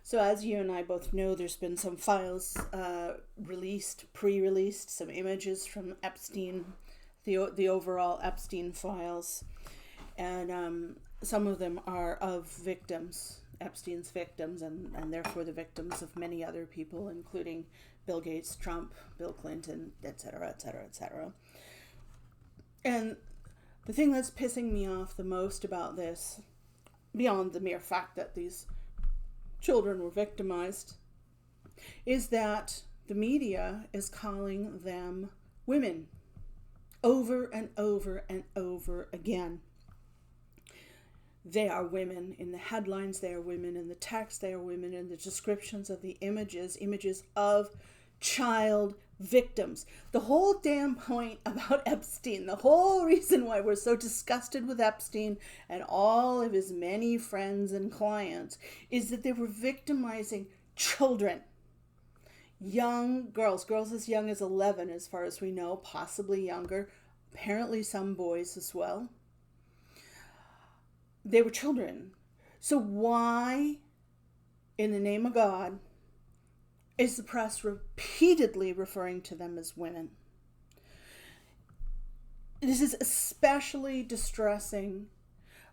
So as you and I both know, there's been some files pre-released, some images from Epstein, the overall Epstein files, and some of them are of victims, Epstein's victims, and therefore the victims of many other people, including Bill Gates, Trump, Bill Clinton, etc., etc., etc. And the thing that's pissing me off the most about this, beyond the mere fact that these children were victimized, is that the media is calling them women over and over and over again. They are women in the headlines, they are women in the text, they are women in the descriptions of the images of child victims. The whole damn point about Epstein, the whole reason why we're so disgusted with Epstein and all of his many friends and clients, is that they were victimizing children. Young girls as young as 11 as far as we know, possibly younger, apparently some boys as well. They were children. So why, in the name of God, is the press repeatedly referring to them as women? This is especially distressing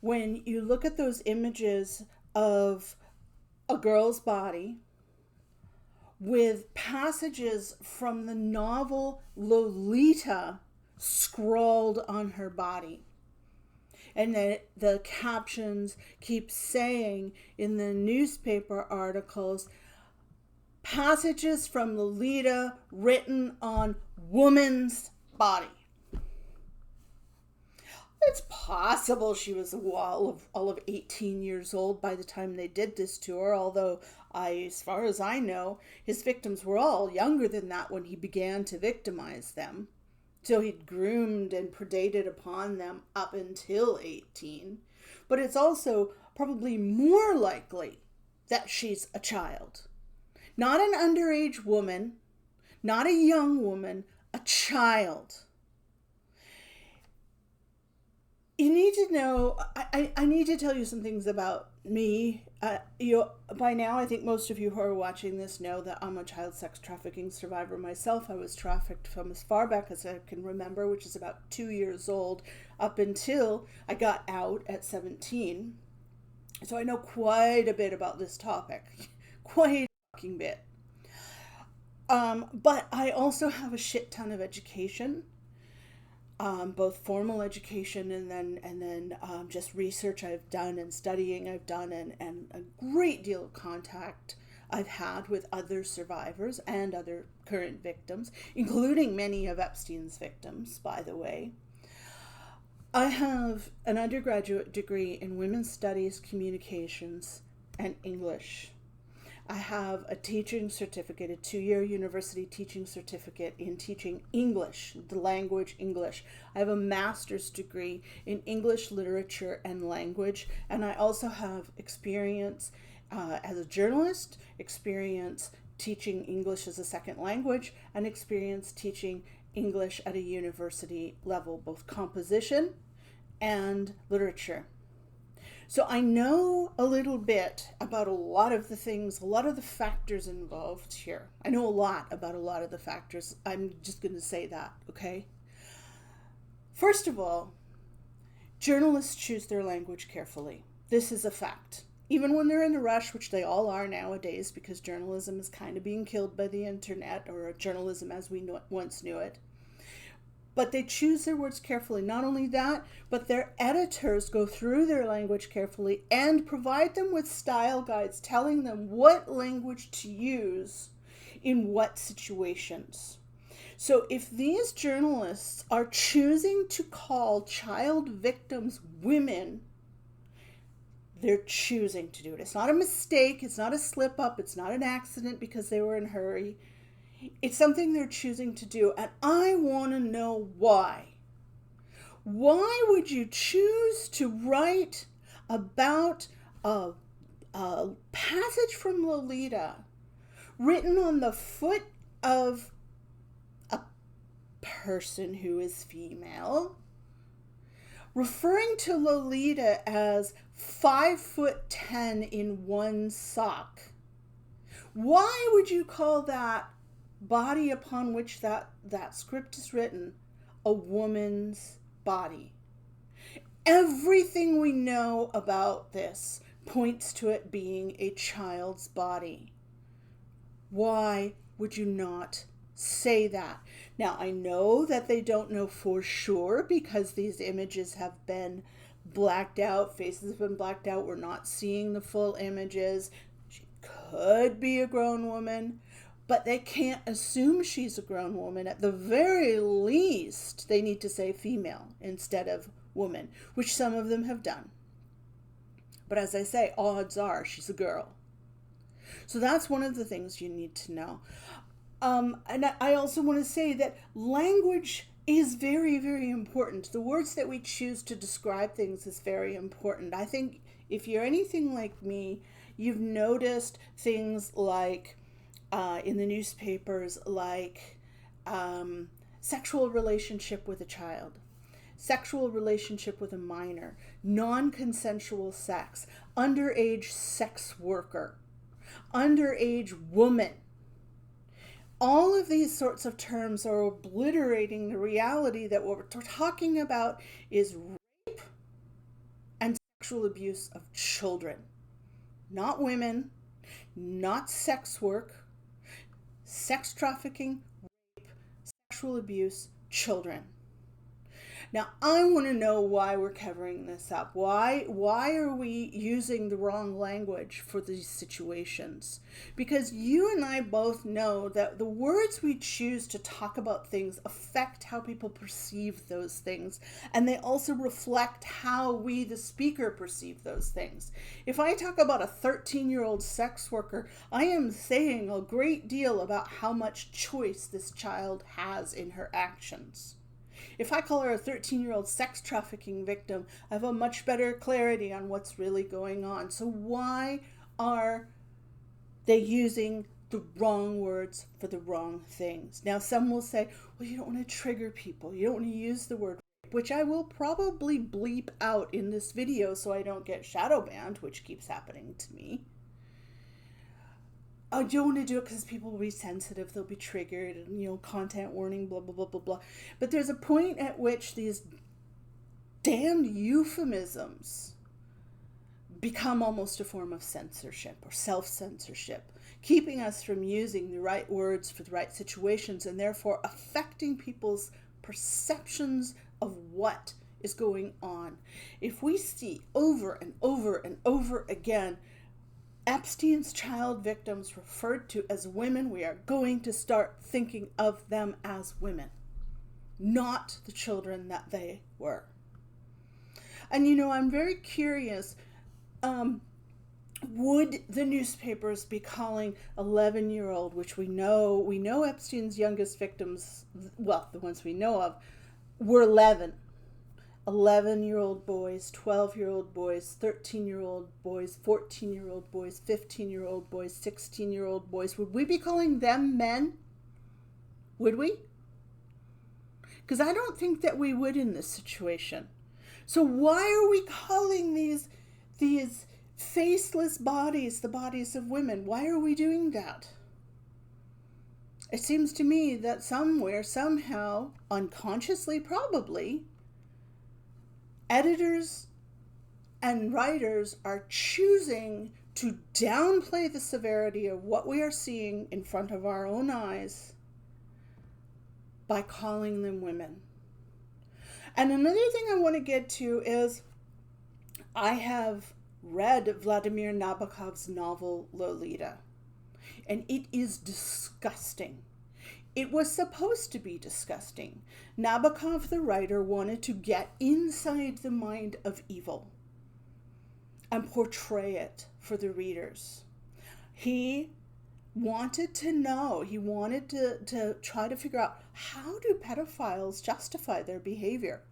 when you look at those images of a girl's body with passages from the novel Lolita scrawled on her body. And then the captions keep saying in the newspaper articles, passages from Lolita written on woman's body. It's possible she was all of 18 years old by the time they did this to her, although as far as I know, his victims were all younger than that when he began to victimize them. So he'd groomed and predated upon them up until 18. But it's also probably more likely that she's a child. Not an underage woman, not a young woman, a child. You need to know, I need to tell you some things about me. By now, I think most of you who are watching this know that I'm a child sex trafficking survivor myself. I was trafficked from as far back as I can remember, which is about 2 years old, up until I got out at 17. So I know quite a bit about this topic. Quite a fucking bit. But I also have a shit ton of education. Both formal education and then just research I've done and studying I've done and a great deal of contact I've had with other survivors and other current victims, including many of Epstein's victims, by the way. I have an undergraduate degree in women's studies, communications, and English. I have a teaching certificate, a 2-year university teaching certificate in teaching English, the language English. I have a master's degree in English literature and language, and I also have experience as a journalist, experience teaching English as a second language, and experience teaching English at a university level, both composition and literature. So I know a little bit about a lot of the things, a lot of the factors involved here. I know a lot about a lot of the factors. I'm just going to say that, okay? First of all, journalists choose their language carefully. This is a fact. Even when they're in a rush, which they all are nowadays, because journalism is kind of being killed by the internet, or journalism as we once knew it. But they choose their words carefully. Not only that, but their editors go through their language carefully and provide them with style guides telling them what language to use in what situations. So if these journalists are choosing to call child victims women, they're choosing to do it. It's not a mistake. It's not a slip up. It's not an accident because they were in a hurry. It's something they're choosing to do, and I want to know why. Why would you choose to write about a passage from Lolita written on the foot of a person who is female, referring to Lolita as 5'10" in one sock? Why would you call that body upon which that script is written a woman's body? Everything we know about this points to it being a child's body. Why would you not say that? Now, I know that they don't know for sure because these images have been blacked out, faces have been blacked out, we're not seeing the full images. She could be a grown woman, but they can't assume she's a grown woman. At the very least, they need to say female instead of woman, which some of them have done. But as I say, odds are she's a girl. So that's one of the things you need to know. And I also want to say that language is very, very important. The words that we choose to describe things is very important. I think if you're anything like me, you've noticed things like in the newspapers, like sexual relationship with a child, sexual relationship with a minor, non-consensual sex, underage sex worker, underage woman. All of these sorts of terms are obliterating the reality that what we're talking about is rape and sexual abuse of children. Not women, not sex work, sex trafficking, rape, sexual abuse, children. Now, I want to know why we're covering this up. Why are we using the wrong language for these situations? Because you and I both know that the words we choose to talk about things affect how people perceive those things. And they also reflect how we, the speaker, perceive those things. If I talk about a 13-year-old sex worker, I am saying a great deal about how much choice this child has in her actions. If I call her a 13-year-old sex trafficking victim, I have a much better clarity on what's really going on. So why are they using the wrong words for the wrong things? Now, some will say, well, you don't want to trigger people. You don't want to use the word rape, which I will probably bleep out in this video so I don't get shadow banned, which keeps happening to me. I don't want to do it because people will be sensitive, they'll be triggered, and, content warning, blah, blah, blah, blah, blah. But there's a point at which these damned euphemisms become almost a form of censorship or self-censorship, keeping us from using the right words for the right situations and therefore affecting people's perceptions of what is going on. If we see over and over and over again Epstein's child victims referred to as women, we are going to start thinking of them as women, not the children that they were. And I'm very curious, would the newspapers be calling 11-year-old, which we know Epstein's youngest victims, well, the ones we know of, were 11-year-old boys, 12-year-old boys, 13-year-old boys, 14-year-old boys, 15-year-old boys, 16-year-old boys. Would we be calling them men? Would we? Because I don't think that we would in this situation. So why are we calling these faceless bodies the bodies of women? Why are we doing that? It seems to me that somewhere, somehow, unconsciously probably, editors and writers are choosing to downplay the severity of what we are seeing in front of our own eyes by calling them women. And another thing I want to get to is I have read Vladimir Nabokov's novel Lolita, and it is disgusting. It was supposed to be disgusting. Nabokov, the writer, wanted to get inside the mind of evil and portray it for the readers. He wanted to know, he wanted to try to figure out, how do pedophiles justify their behavior?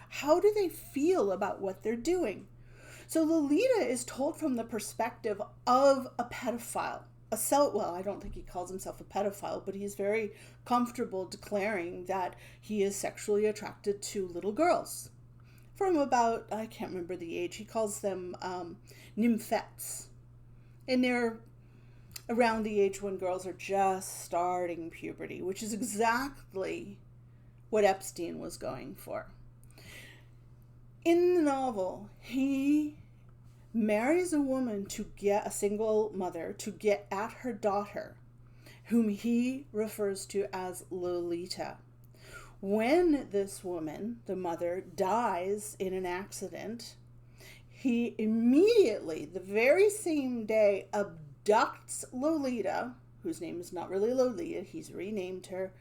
How do they feel about what they're doing? So Lolita is told from the perspective of a pedophile. I don't think he calls himself a pedophile, but he's very comfortable declaring that he is sexually attracted to little girls from about, I can't remember the age, he calls them nymphettes. And they're around the age when girls are just starting puberty, which is exactly what Epstein was going for. In the novel, he marries a woman to get a single mother to get at her daughter, whom he refers to as Lolita. When this woman, the mother, dies in an accident, he immediately, the very same day, abducts Lolita, whose name is not really Lolita, he's renamed her,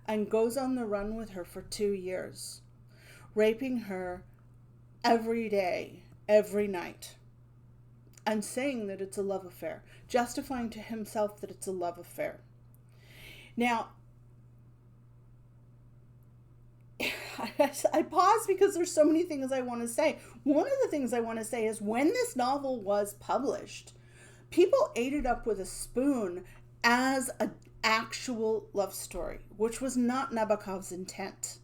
and goes on the run with her for 2 years, raping her every day, every night, and saying that it's a love affair, justifying to himself that it's a love affair. Now, I pause because there's so many things I want to say. One of the things I want to say is when this novel was published, people ate it up with a spoon as an actual love story, which was not Nabokov's intent.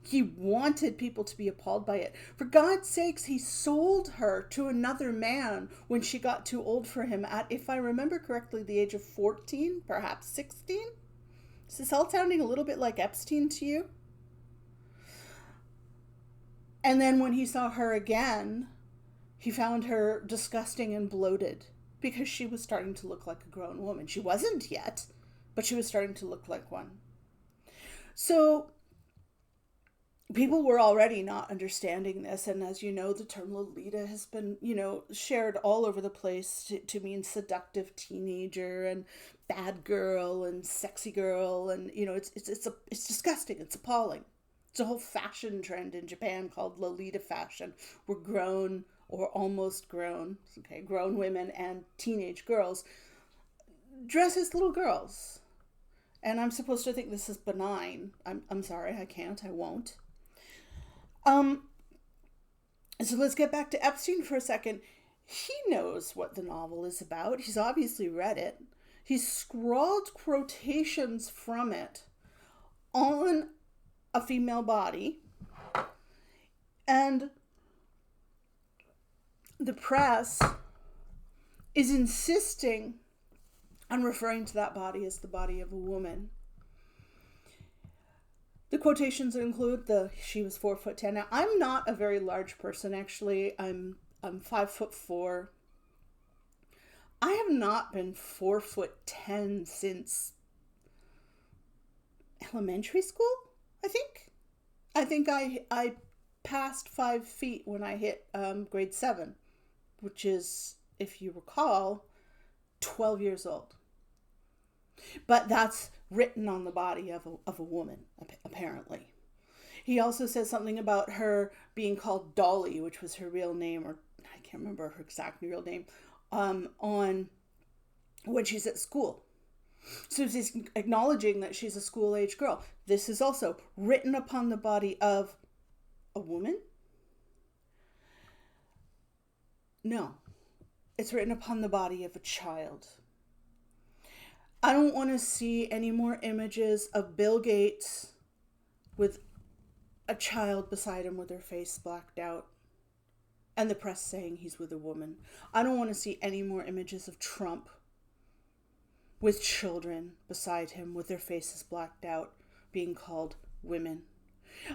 He wanted people to be appalled by it. For God's sakes, he sold her to another man when she got too old for him at, if I remember correctly, the age of 14, perhaps 16? Is this all sounding a little bit like Epstein to you? And then when he saw her again, he found her disgusting and bloated because she was starting to look like a grown woman. She wasn't yet, but she was starting to look like one. So people were already not understanding this. And as you know, the term Lolita has been, shared all over the place to mean seductive teenager and bad girl and sexy girl. And, it's disgusting. It's appalling. It's a whole fashion trend in Japan called Lolita fashion, where grown or almost grown, grown women and teenage girls dress as little girls. And I'm supposed to think this is benign. I'm sorry, I won't. So let's get back to Epstein for a second. He knows what the novel is about. He's obviously read it. He's scrawled quotations from it on a female body, and the press is insisting on referring to that body as the body of a woman. The quotations include she was 4'10". Now, I'm not a very large person, actually. I'm 5'4". I have not been 4'10" since elementary school, I think I passed 5 feet when I hit grade 7, which is, if you recall, 12 years old. But that's written on the body of a woman, apparently. He also says something about her being called Dolly, which was her real name, or I can't remember her exact real name, on when she's at school. So he's acknowledging that she's a school-age girl. This is also written upon the body of a woman? No. It's written upon the body of a child. I don't want to see any more images of Bill Gates with a child beside him with her face blacked out and the press saying he's with a woman. I don't want to see any more images of Trump with children beside him with their faces blacked out being called women.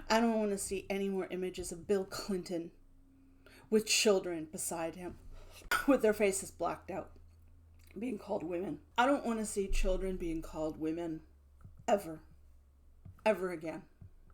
I don't want to see any more images of Bill Clinton with children beside him with their faces blacked out being called women. I don't want to see children being called women ever again.